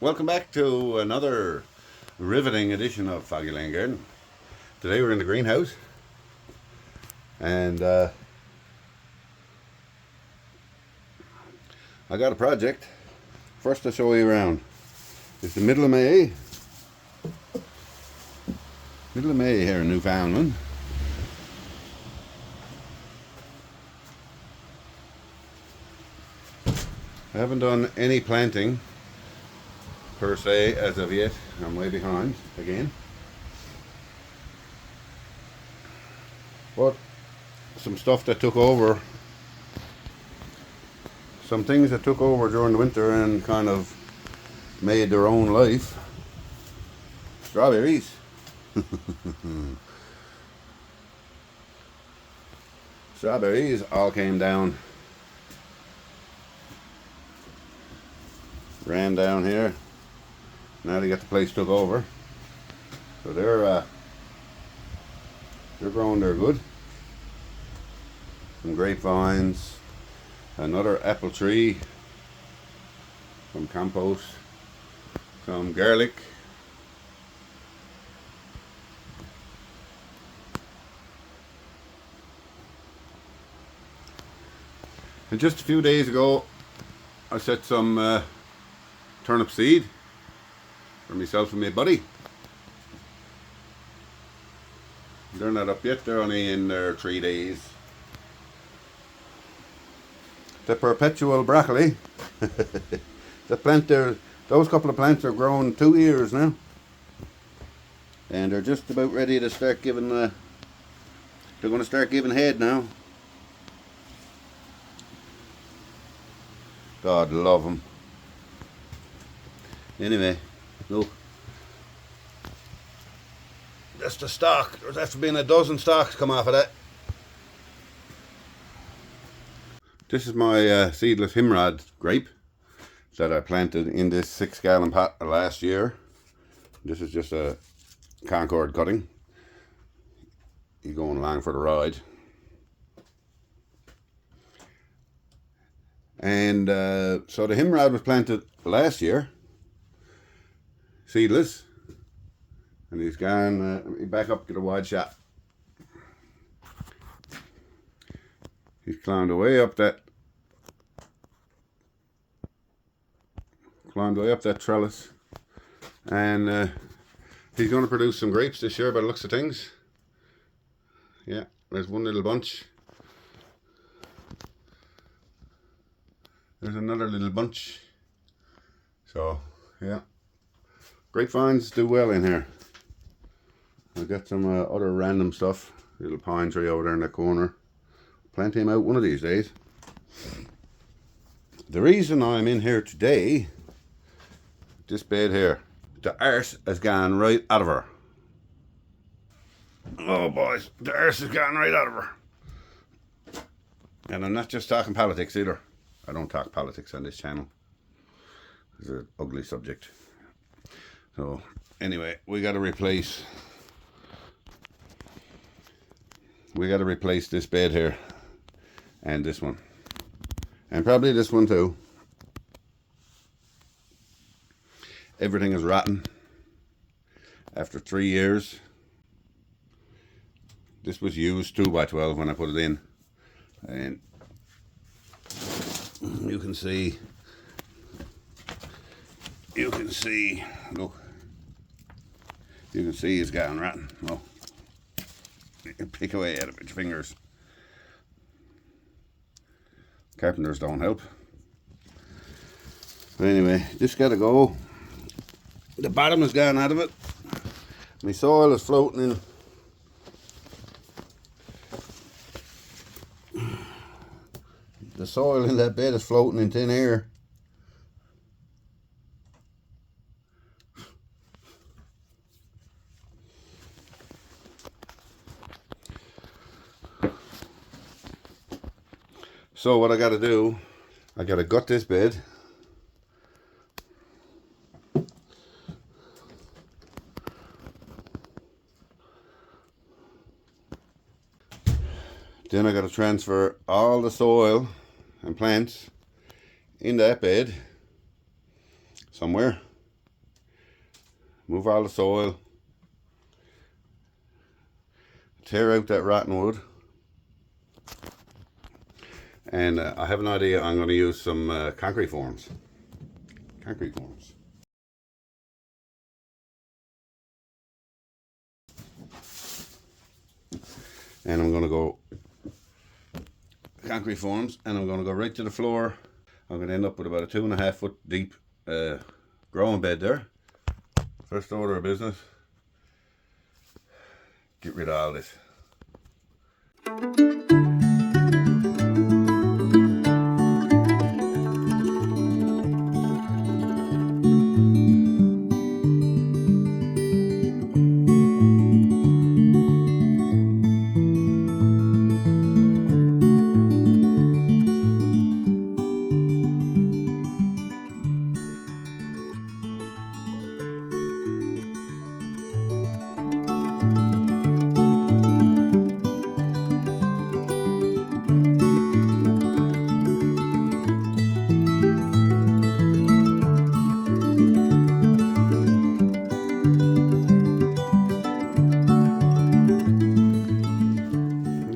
Welcome back to another riveting edition of Foggy Lane Garden. Today we're in the greenhouse and I got a project. First to show you around. It's the middle of May here in Newfoundland. I haven't done any planting per se as of yet. I'm way behind again, but some stuff that took over, some things that took over during the winter and kind of made their own life. Strawberries. Strawberries all came down, ran down here. Now they got the place took over, so they're growing there good. Some grapevines, another apple tree, some compost, some garlic, and just a few days ago I set some turnip seed for myself and my buddy. They're not up yet, they're only in their 3 days. The perpetual broccoli. The plant there, those couple of plants are grown 2 years now, and they're just about ready to start giving they're going to start giving head now. God love them. Anyway, look, that's the stalk. There's after being a dozen stalks come off of that. This is my seedless himrod grape that I planted in this 6-gallon pot last year. This is just a Concord cutting. You're going along for the ride. And so the himrod was planted last year, seedless, and he's gone back up to the wide shot. He's climbed away up that trellis, and he's going to produce some grapes this year by the looks of things. Yeah, there's one little bunch. There's another little bunch. So yeah, grapevines do well in here. I've got some other random stuff. Little pine tree over there in the corner. Plant him out one of these days. The reason I'm in here today, this bed here, the arse has gone right out of her. Oh boys, the arse has gone right out of her. And I'm not just talking politics either. I don't talk politics on this channel. It's an ugly subject. So anyway, we got to replace this bed here, and this one, and probably this one too. Everything is rotten after 3 years. This was used 2x12 when I put it in, and you can see, look, you can see it's gotten rotten. Well, you can pick away at it with your fingers. Carpenters don't help. But anyway, this got to go. The bottom has gone out of it. My soil is floating in. The soil in that bed is floating in thin air. So what I got to do, I got to gut this bed. Then I got to transfer all the soil and plants in that bed somewhere. move all the soil, tear out that rotten wood, and I have an idea. I'm going to use some concrete forms. Concrete forms. And I'm going to go concrete forms, and I'm going to go right to the floor. I'm going to end up with about a 2.5 foot deep growing bed there. First order of business, get rid of all this.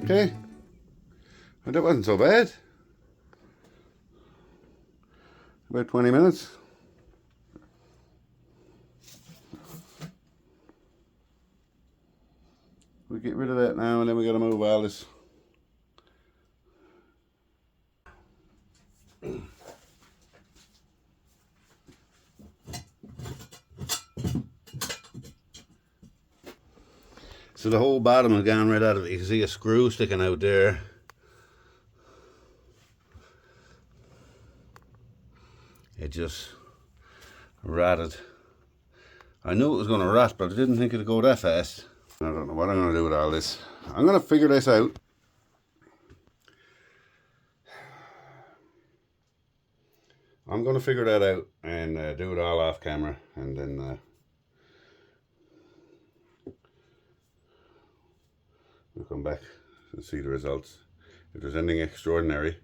Okay, well, that wasn't so bad. About 20 minutes. We get rid of that now, and then we got to move all this. So the whole bottom has gone right out of it. You can see a screw sticking out there. It just rotted. I knew it was going to rot, but I didn't think it'd go that fast. I don't know what I'm going to do with all this. I'm going to figure this out. I'm going to figure that out and do it all off camera, and then we'll come back and see the results. If there's anything extraordinary,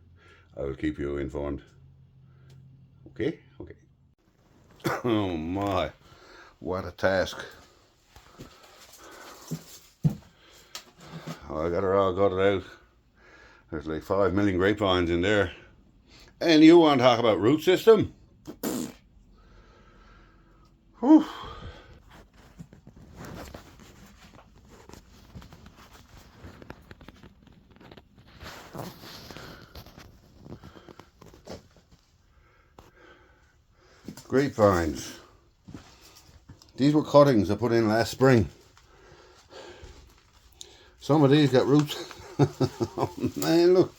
I will keep you informed. Okay? Okay. Oh my, what a task. Oh, I got her all gutted out. There's like 5 million grapevines in there. And you want to talk about root system? Whew. Grapevines. These were cuttings I put in last spring. Some of these got roots. Oh man, look.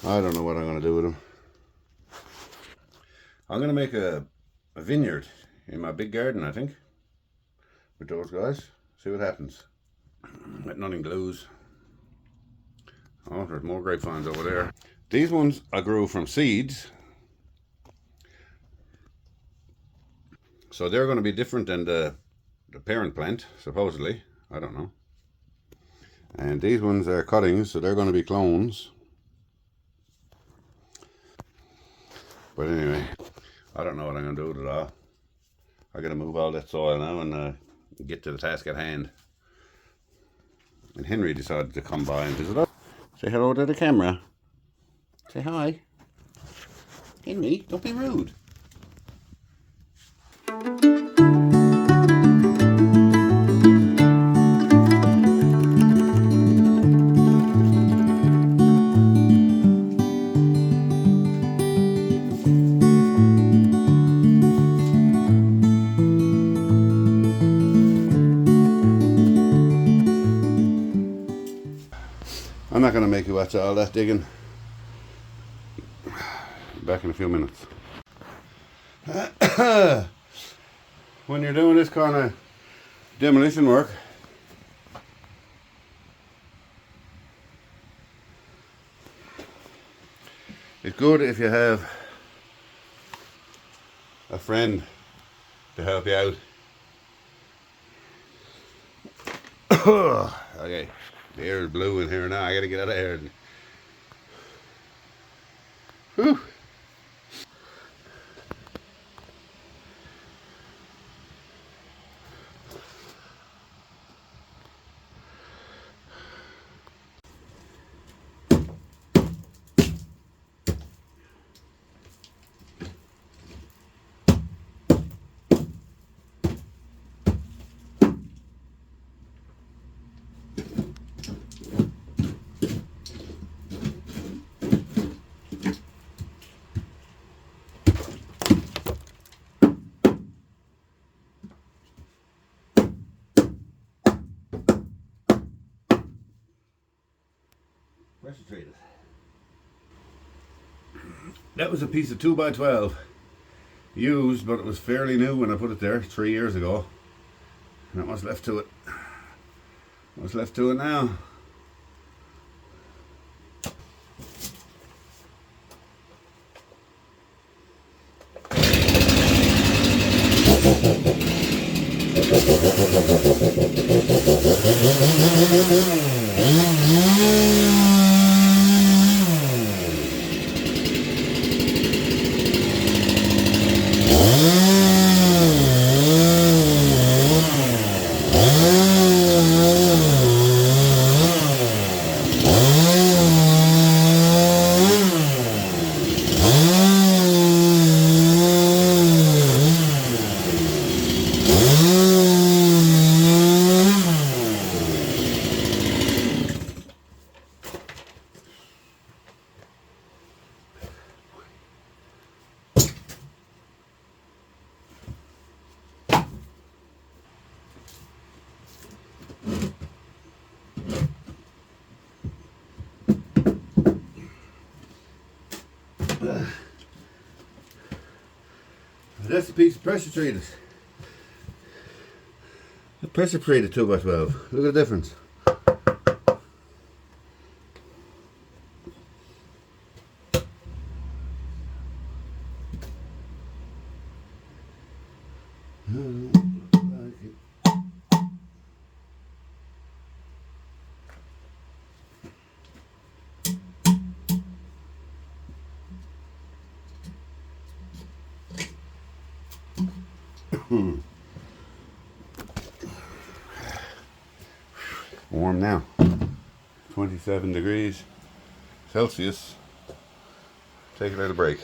I don't know what I'm going to do with them. I'm going to make a vineyard in my big garden, I think, with those guys. See what happens. Let nothing glues. Oh, there's more grapevines over there. These ones I grew from seeds. So they're going to be different than the parent plant, supposedly. I don't know. And these ones are cuttings, so they're going to be clones. But anyway, I don't know what I'm going to do with it all. I got to move all that soil now and get to the task at hand. And Henry decided to come by and visit us. Say hello to the camera. Say hi. Henry, don't be rude. I'm not going to make you watch all that digging. Back in a few minutes. When you're doing this kind of demolition work, it's good if you have a friend to help you out. Okay, the air is blue in here now. I gotta get out of here. Whew. pressure treated. That was a piece of 2x12. Used, but it was fairly new when I put it there 3 years ago. And what's left to it? What's left to it now? That's a piece of pressure treated. A pressure treated 2x12. Look at the difference. Warm now. 27 degrees Celsius. Take a little break.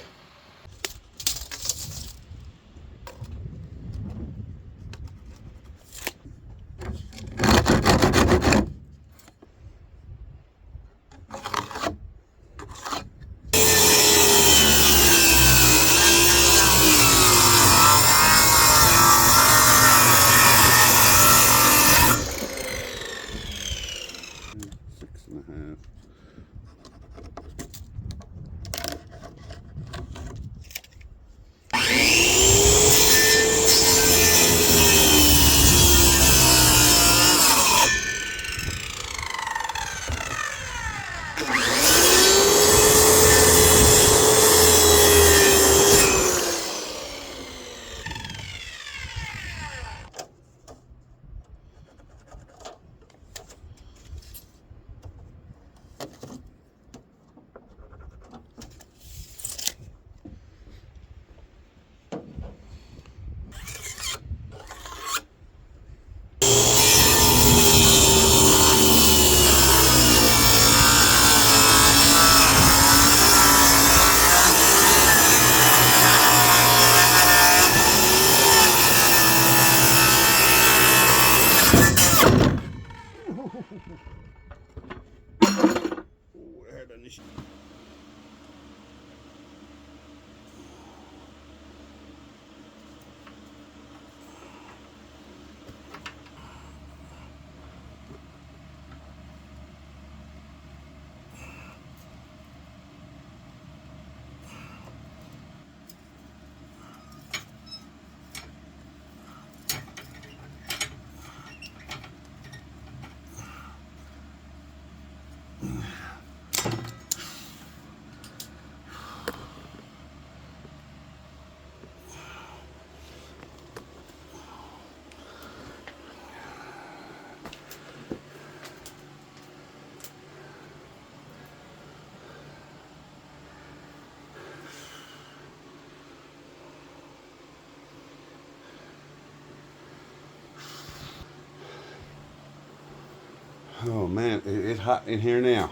Oh man, it's hot in here now.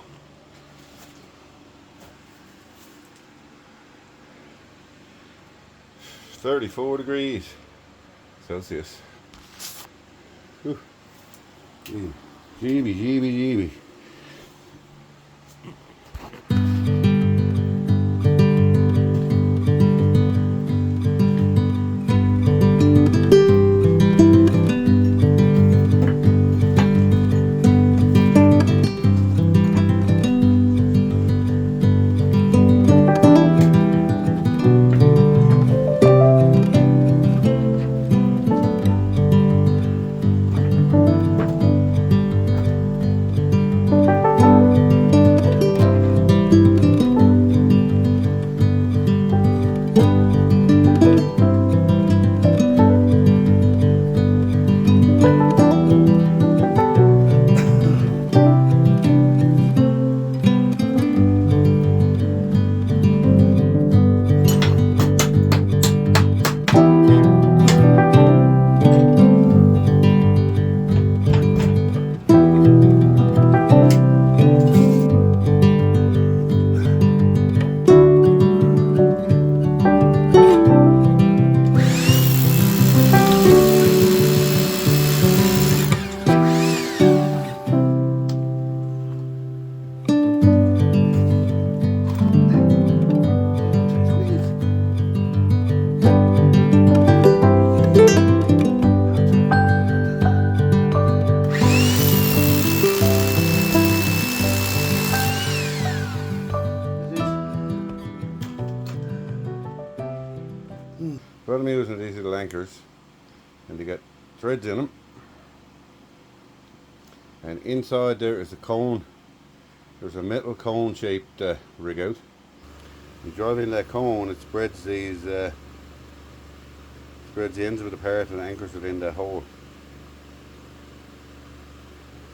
$34 degrees Celsius. Whew. Jeeby, jeeby, jeeby. what I'm using are these little anchors, and they get threads in them, and inside there is a cone. There's a metal cone shaped rig out. You drive in that cone, it spreads these spreads the ends of it apart and anchors it in that hole.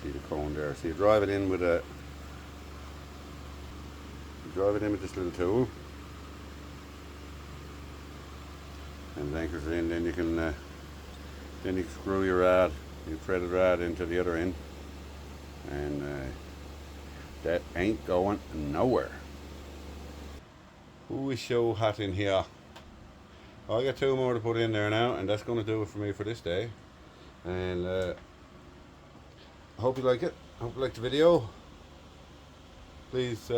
See the cone there. So you drive it in with this little tool, and it anchors it in. Then you can screw your rod, you threaded rod into the other end, and that ain't going nowhere. Ooh, it's so hot in here. I got 2 more to put in there now, and that's going to do it for me for this day. And I hope you like it. I hope you like the video. Please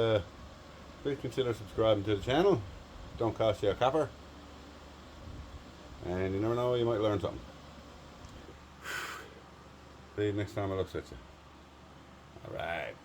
consider subscribing to the channel. Don't cost you a copper. And you never know, you might learn something. See you next time I look at you. Alright.